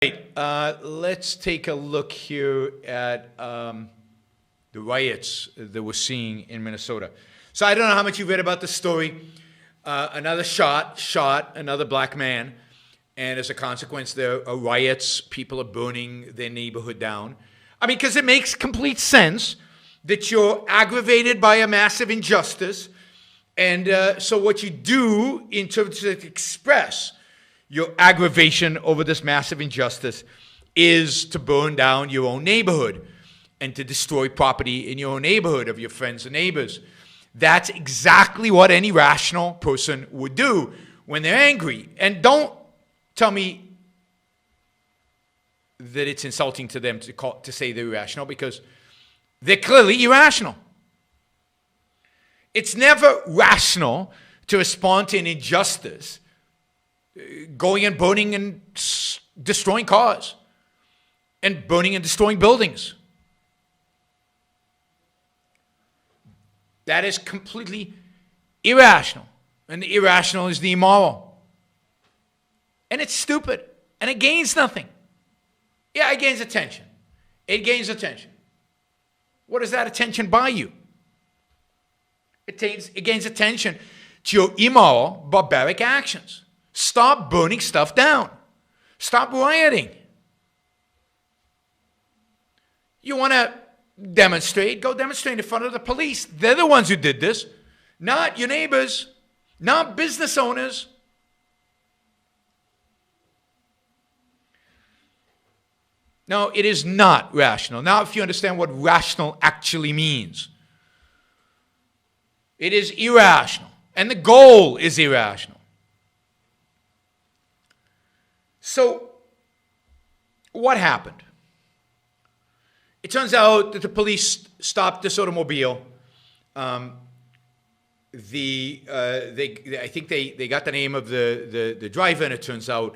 Right, let's take a look here at the riots that we're seeing in Minnesota. So I don't know how much you've read about this story. Another shot another black man, and as a consequence, there are riots. People are burning their neighborhood down. I mean, because it makes complete sense that you're aggravated by a massive injustice, and so what you do in terms of express your aggravation over this massive injustice is to burn down your own neighborhood and to destroy property in your own neighborhood of your friends and neighbors. That's exactly what any rational person would do when they're angry. And don't tell me that it's insulting to them to say they're irrational, because they're clearly irrational. It's never rational to respond to an injustice going and burning and destroying cars and burning and destroying buildings. That is completely irrational. And the irrational is the immoral. And it's stupid. And it gains nothing. Yeah, it gains attention. It gains attention. What does that attention buy you? It gains attention to your immoral, barbaric actions. Stop burning stuff down. Stop rioting. You want to demonstrate? Go demonstrate in front of the police. They're the ones who did this, not your neighbors, not business owners. No, it is not rational. Now, if you understand what rational actually means, it is irrational, and the goal is irrational. So, what happened? It turns out that the police stopped this automobile. I think they got the name of the driver, and it turns out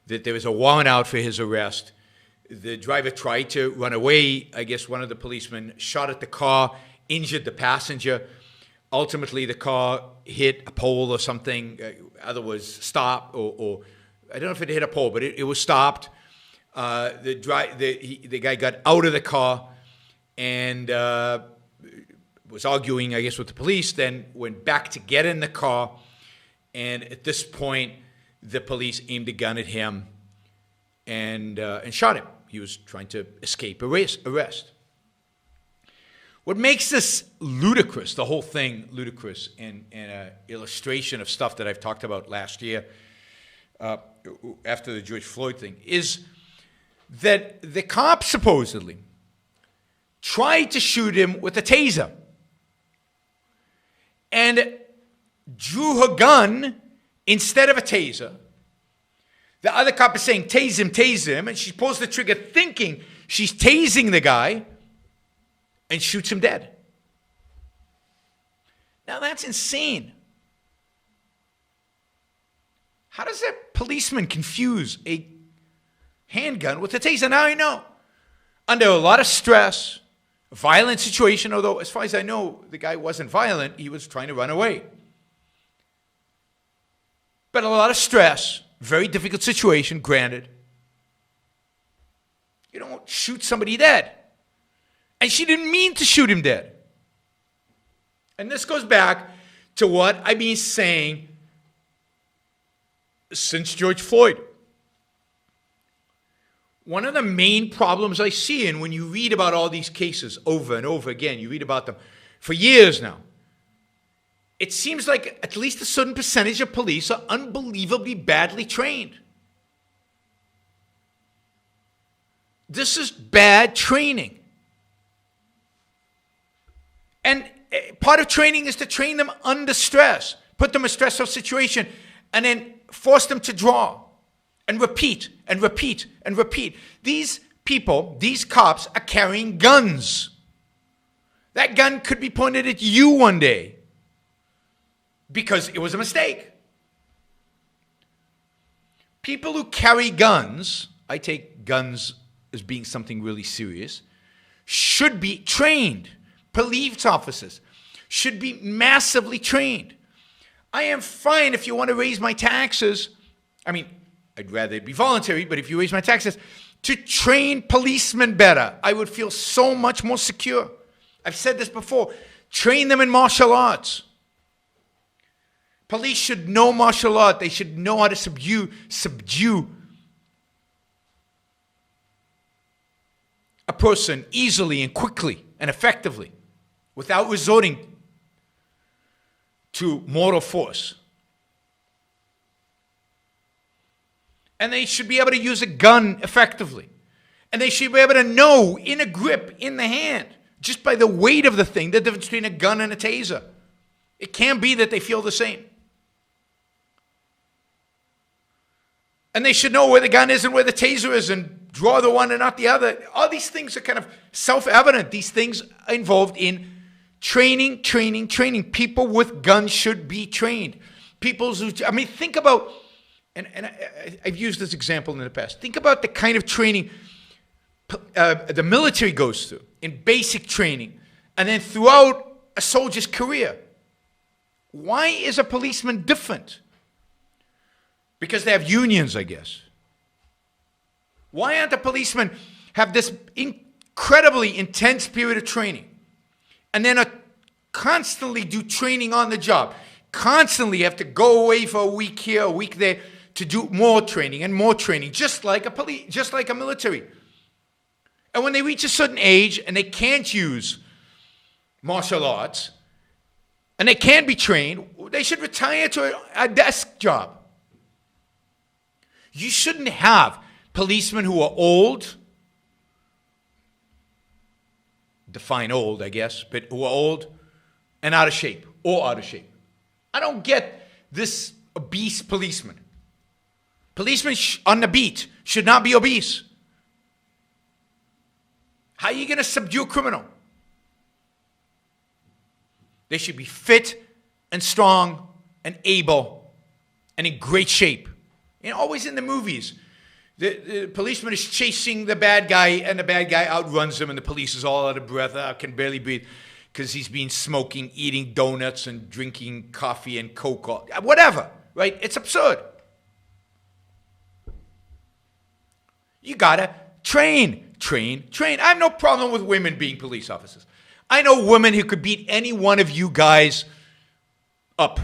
that there was a warrant out for his arrest. The driver tried to run away. I guess one of the policemen shot at the car, injured the passenger. Ultimately, the car hit a pole or something. Either was stopped or I don't know if it hit a pole, but it was stopped. The guy got out of the car and was arguing, I guess, with the police, then went back to get in the car. And at this point, the police aimed a gun at him and shot him. He was trying to escape arrest. What makes this ludicrous, the whole thing ludicrous, and an illustration of stuff that I've talked about last year, after the George Floyd thing, is that the cop supposedly tried to shoot him with a taser and drew her gun instead of a taser. The other cop is saying, tase him, and she pulls the trigger thinking she's tasing the guy and shoots him dead. Now that's insane. How does a policeman confuse a handgun with a taser? Now I know. Under a lot of stress, a violent situation, although as far as I know, the guy wasn't violent, he was trying to run away. But a lot of stress, very difficult situation, granted. You don't shoot somebody dead. And she didn't mean to shoot him dead. And this goes back to what I've been saying since George Floyd. One of the main problems I see, and when you read about all these cases over and over again, you read about them for years now, it seems like at least a certain percentage of police are unbelievably badly trained. This is bad training. And part of training is to train them under stress, put them in a stressful situation, and then force them to draw and repeat and repeat and repeat. These people, these cops, are carrying guns. That gun could be pointed at you one day because it was a mistake. People who carry guns, I take guns as being something really serious, should be trained. Police officers should be massively trained. I am fine if you want to raise my taxes. I mean, I'd rather it be voluntary, but if you raise my taxes, to train policemen better. I would feel so much more secure. I've said this before. Train them in martial arts. Police should know martial art. They should know how to subdue a person easily and quickly and effectively without resorting to mortal force. And they should be able to use a gun effectively. And they should be able to know in a grip in the hand, just by the weight of the thing, the difference between a gun and a taser. It can't be that they feel the same. And they should know where the gun is and where the taser is and draw the one and not the other. All these things are kind of self-evident. These things are involved in training. People with guns should be trained. Think about, and I've used this example in the past. Think about the kind of training the military goes through in basic training and then throughout a soldier's career. Why is a policeman different? Because they have unions, I guess. Why aren't the policemen have this incredibly intense period of training and then constantly do training on the job? Constantly have to go away for a week here, a week there to do more training and more training, just like a military. And when they reach a certain age and they can't use martial arts and they can't be trained, they should retire to a desk job. You shouldn't have policemen who are old, define old, I guess, but who are old and out of shape. I don't get this obese policeman. Policemen on the beat should not be obese. How are you going to subdue a criminal? They should be fit and strong and able and in great shape. Always in the movies, the policeman is chasing the bad guy and the bad guy outruns him and the police is all out of breath, can barely breathe because he's been smoking, eating donuts and drinking coffee and Coke, whatever, right? It's absurd. You gotta train. I have no problem with women being police officers. I know women who could beat any one of you guys up,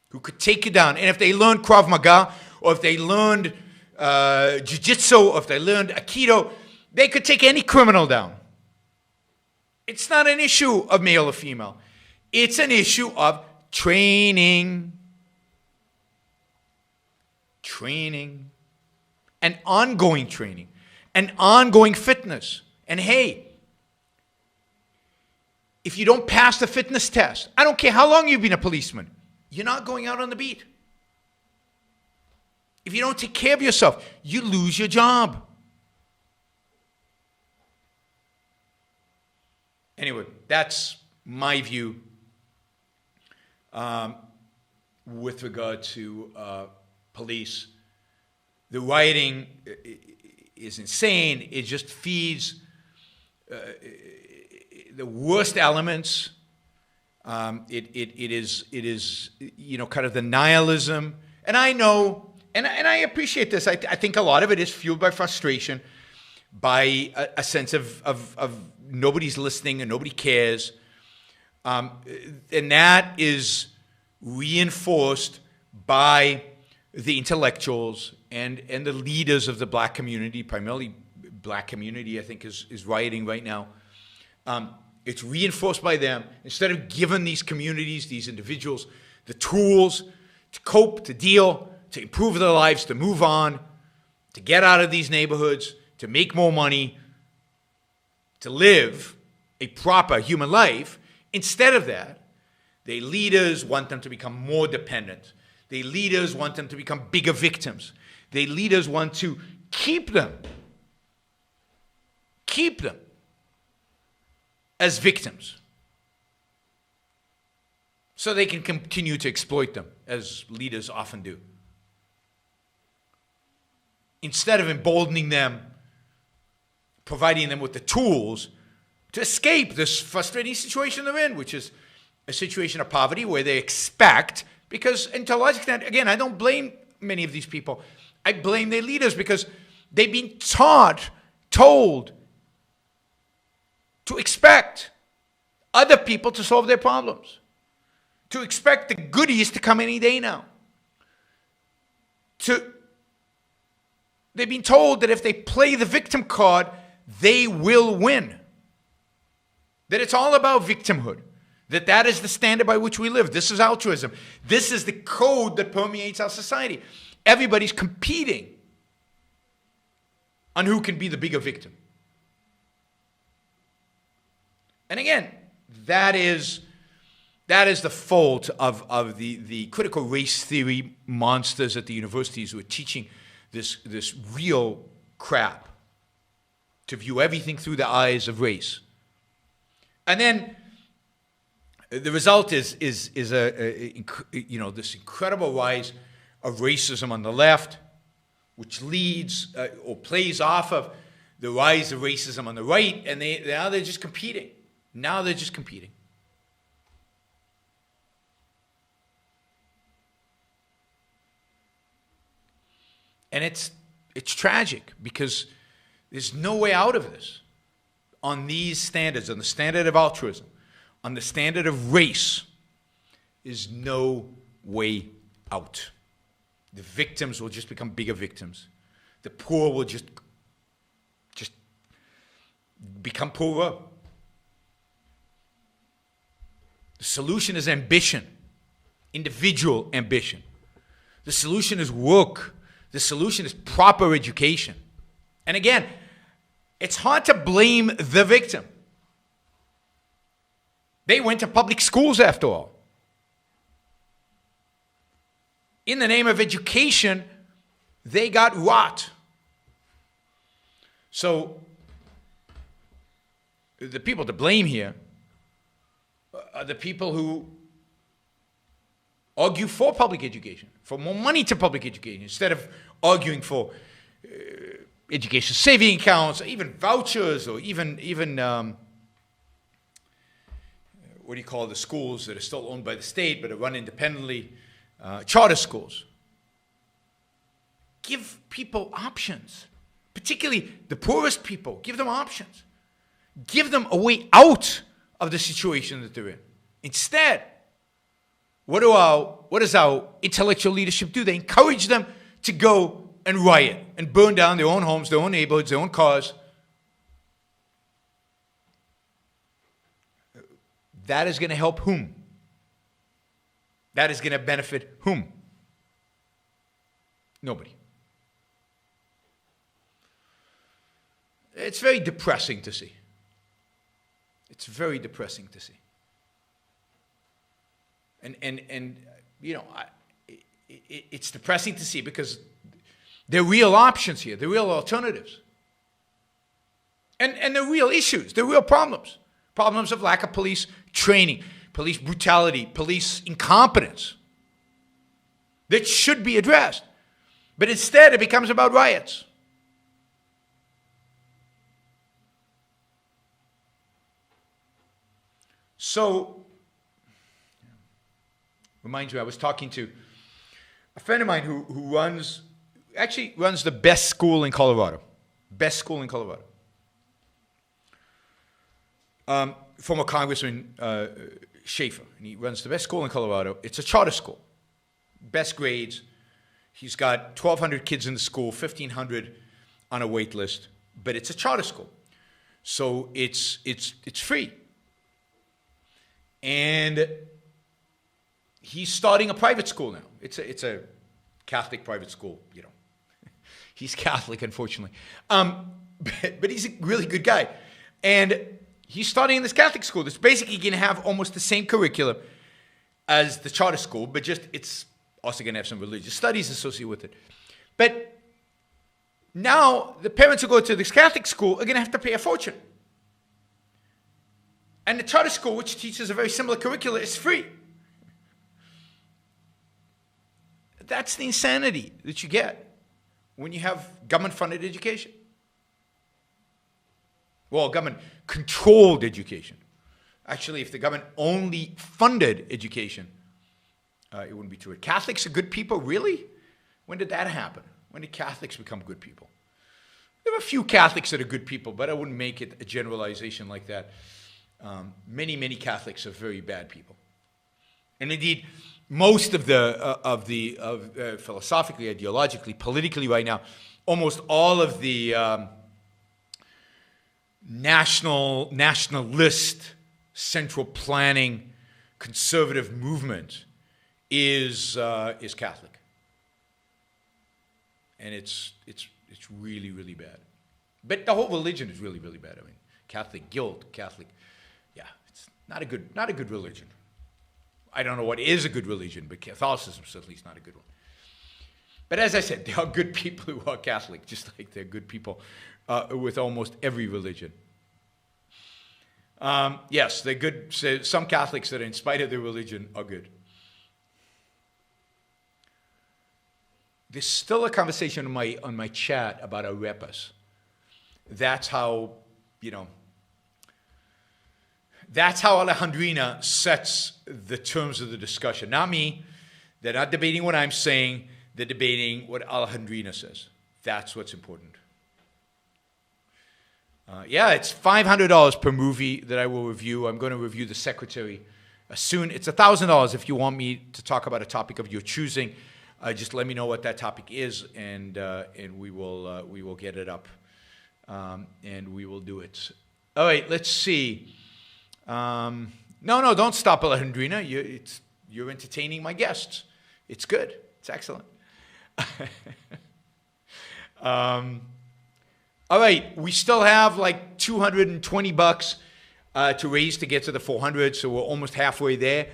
who could take you down. And if they learned Krav Maga, or if they learned Jiu-Jitsu, or if they learned Aikido, they could take any criminal down. It's not an issue of male or female. It's an issue of training. And ongoing training. And ongoing fitness. And hey, if you don't pass the fitness test, I don't care how long you've been a policeman, you're not going out on the beat. If you don't take care of yourself, you lose your job. Anyway, that's my view with regard to police. The rioting is insane. It just feeds the worst elements. It is kind of the nihilism. And I know, and I appreciate this. I think a lot of it is fueled by frustration, by a sense of nobody's listening and nobody cares. And that is reinforced by the intellectuals and the leaders of the black community, primarily black community, I think is rioting right now. It's reinforced by them. Instead of giving these communities, these individuals, the tools to cope, to deal, to improve their lives, to move on, to get out of these neighborhoods, to make more money, to live a proper human life, instead of that, the leaders want them to become more dependent. The leaders want them to become bigger victims. The leaders want to keep them as victims so they can continue to exploit them, as leaders often do. Instead of emboldening them, providing them with the tools to escape this frustrating situation they're in, which is a situation of poverty where they expect, because and to a large extent, again, I don't blame many of these people. I blame their leaders because they've been told to expect other people to solve their problems, to expect the goodies to come any day now. They've been told that if they play the victim card, they will win. That it's all about victimhood. That is the standard by which we live. This is altruism. This is the code that permeates our society. Everybody's competing on who can be the bigger victim. And again, that is the fault of the critical race theory monsters at the universities who are teaching this real crap, to view everything through the eyes of race. And then the result is this incredible rise of racism on the left, which leads or plays off of the rise of racism on the right, and now they're just competing. Now they're just competing. And it's tragic because there's no way out of this. On these standards, on the standard of altruism, on the standard of race, is no way out. The victims will just become bigger victims. The poor will just become poorer. The solution is ambition, individual ambition. The solution is work. The solution is proper education. And again, it's hard to blame the victim. They went to public schools after all. In the name of education, they got rot. So the people to blame here are the people who argue for public education, for more money to public education, instead of arguing for education saving accounts, or even vouchers, or even what do you call the schools that are still owned by the state but are run independently, charter schools. Give people options, particularly the poorest people. Give them options. Give them a way out of the situation that they're in. Instead, what does our intellectual leadership do? They encourage them to go and riot and burn down their own homes, their own neighborhoods, their own cars. That is going to help whom? That is going to benefit whom? Nobody. It's very depressing to see. It's very depressing to see. And you know, it's depressing to see because there are real options here. There are real alternatives. And there are real issues. There are real problems. Problems of lack of police training, police brutality, police incompetence that should be addressed. But instead, it becomes about riots. So, reminds me, I was talking to a friend of mine who runs the best school in Colorado. Best school in Colorado. Former Congressman Schaefer, and he runs the best school in Colorado. It's a charter school. Best grades. He's got 1,200 kids in the school, 1,500 on a wait list, but it's a charter school. So it's free. And he's starting a private school now. It's a Catholic private school, you know. He's Catholic, unfortunately. But he's a really good guy. And he's starting in this Catholic school that's basically going to have almost the same curriculum as the charter school, but just it's also going to have some religious studies associated with it. But now the parents who go to this Catholic school are going to have to pay a fortune. And the charter school, which teaches a very similar curriculum, is free. That's the insanity that you get when you have government-funded education. Well, government-controlled education. Actually, if the government only funded education, it wouldn't be true. Catholics are good people, really? When did that happen? When did Catholics become good people? There are a few Catholics that are good people, but I wouldn't make it a generalization like that. Many Catholics are very bad people. And indeed, most of the philosophically, ideologically, politically right now, almost all of the nationalist, central planning, conservative movement is Catholic, and it's really bad. But the whole religion is really bad. I mean, Catholic guilt, Catholic, yeah, it's not a good religion. I don't know what is a good religion, but Catholicism is at least not a good one. But as I said, there are good people who are Catholic, just like there are good people with almost every religion. Yes, they're good. So some Catholics that, in spite of their religion, are good. There's still a conversation on my chat about arepas. That's how, that's how Alejandrina sets the terms of the discussion. Not me. They're not debating what I'm saying. They're debating what Alejandrina says. That's what's important. Yeah, it's $500 per movie that I will review. I'm going to review The Secretary soon. It's $1,000 if you want me to talk about a topic of your choosing. Just let me know what that topic is, and we will get it up, and we will do it. All right, let's see. No, don't stop, Alejandrina. You're entertaining my guests. It's good. It's excellent. All right, we still have like $220 to raise to get to the 400, so we're almost halfway there.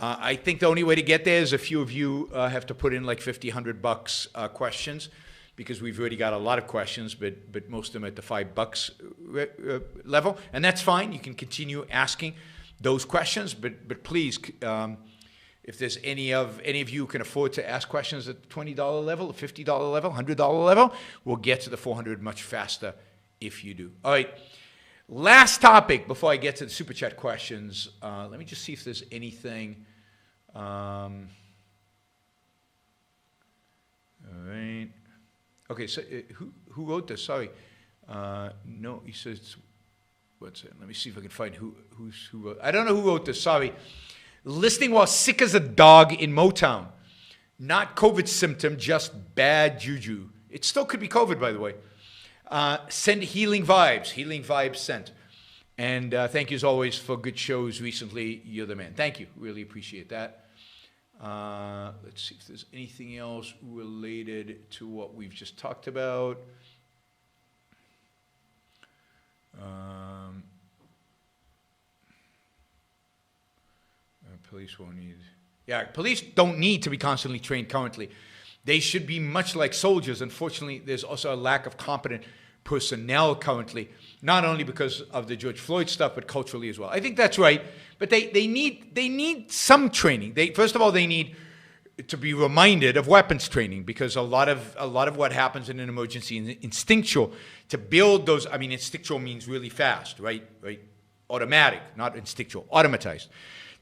I think the only way to get there is a few of you have to put in like $50, $100 questions, because we've already got a lot of questions, but most of them at the $5 level, and that's fine. You can continue asking those questions, but please, if there's any of you who can afford to ask questions at the $20 level, the $50 level, $100 level, we'll get to the 400 much faster if you do. All right, last topic before I get to the Super Chat questions. Let me just see if there's anything. All right. Okay, so who wrote this? Sorry. No, he says, what's it? Let me see if I can find who wrote. I don't know who wrote this, sorry. Listening while sick as a dog in Motown. Not COVID symptom, just bad juju. It still could be COVID, by the way. Send healing vibes sent. And thank you as always for good shows recently. You're the man. Thank you. Really appreciate that. Let's see if there's anything else related to what we've just talked about. Police won't need. Yeah, police don't need to be constantly trained currently. They should be much like soldiers. Unfortunately, there's also a lack of competent personnel currently, not only because of the George Floyd stuff, but culturally as well. I think that's right. But they need some training. First of all, they need to be reminded of weapons training, because a lot of what happens in an emergency is instinctual. To build those, I mean, instinctual means really fast, right? Automatic, not instinctual, automatized.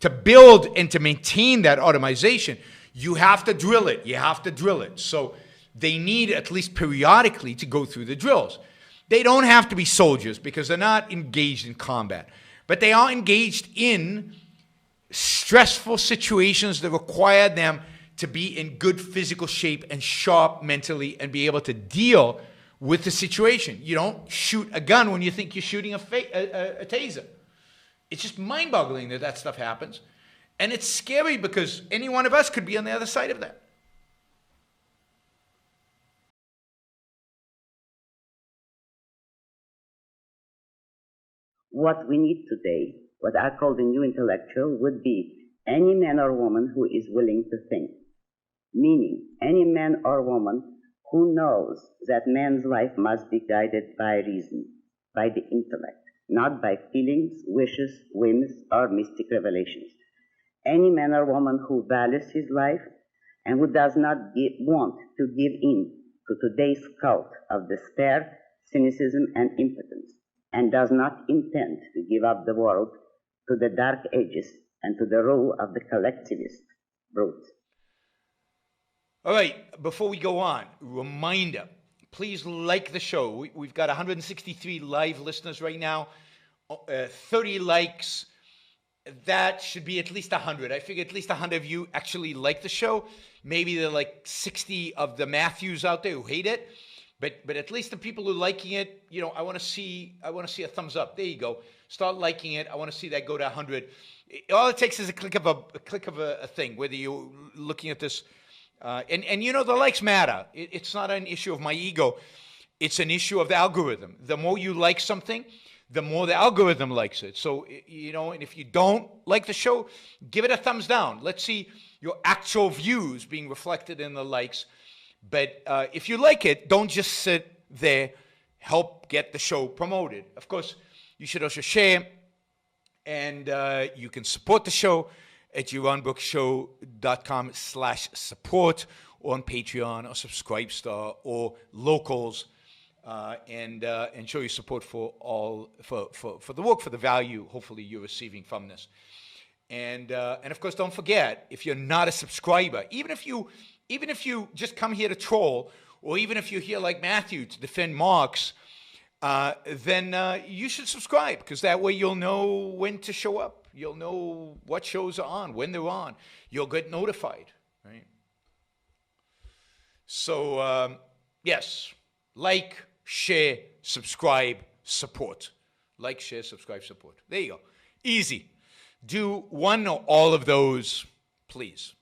To build and to maintain that automation, you have to drill it. So they need, at least periodically, to go through the drills. They don't have to be soldiers because they're not engaged in combat, but they are engaged in stressful situations that require them to be in good physical shape and sharp mentally and be able to deal with the situation. You don't shoot a gun when you think you're shooting a taser. It's just mind-boggling that stuff happens. And it's scary because any one of us could be on the other side of that. What we need today, what I call the new intellectual, would be any man or woman who is willing to think. Meaning, any man or woman who knows that man's life must be guided by reason, by the intellect, not by feelings, wishes, whims, or mystic revelations. Any man or woman who values his life and who does not want to give in to today's cult of despair, cynicism, and impotence, and does not intend to give up the world to the dark ages and to the rule of the collectivist brute. All right, before we go on, reminder, please like the show. We've got 163 live listeners right now, 30 likes. That should be at least 100. I figure at least 100 of you actually like the show. Maybe there are like 60 of the Matthews out there who hate it, but at least the people who are liking it, you know, I want to see a thumbs up. There you go. Start liking it. I want to see that go to 100. All it takes is a click of a thing. Whether you're looking at this, and you know, the likes matter. It's not an issue of my ego. It's an issue of the algorithm. The more you like something, the more the algorithm likes it. So, you know, and if you don't like the show, give it a thumbs down. Let's see your actual views being reflected in the likes. But if you like it, don't just sit there. Help get the show promoted. Of course, you should also share, and you can support the show at JeronBrooksShow.com/support, or on Patreon or Subscribestar or Locals. And show your support for the work, for the value, hopefully, you're receiving from this. And of course, don't forget, if you're not a subscriber, even if you just come here to troll, or even if you're here like Matthew to defend Marx, then you should subscribe, because that way you'll know when to show up. You'll know what shows are on, when they're on. You'll get notified, right? So, yes, like, share, subscribe, support. Like, share, subscribe, support. There you go. Easy. Do one or all of those, please.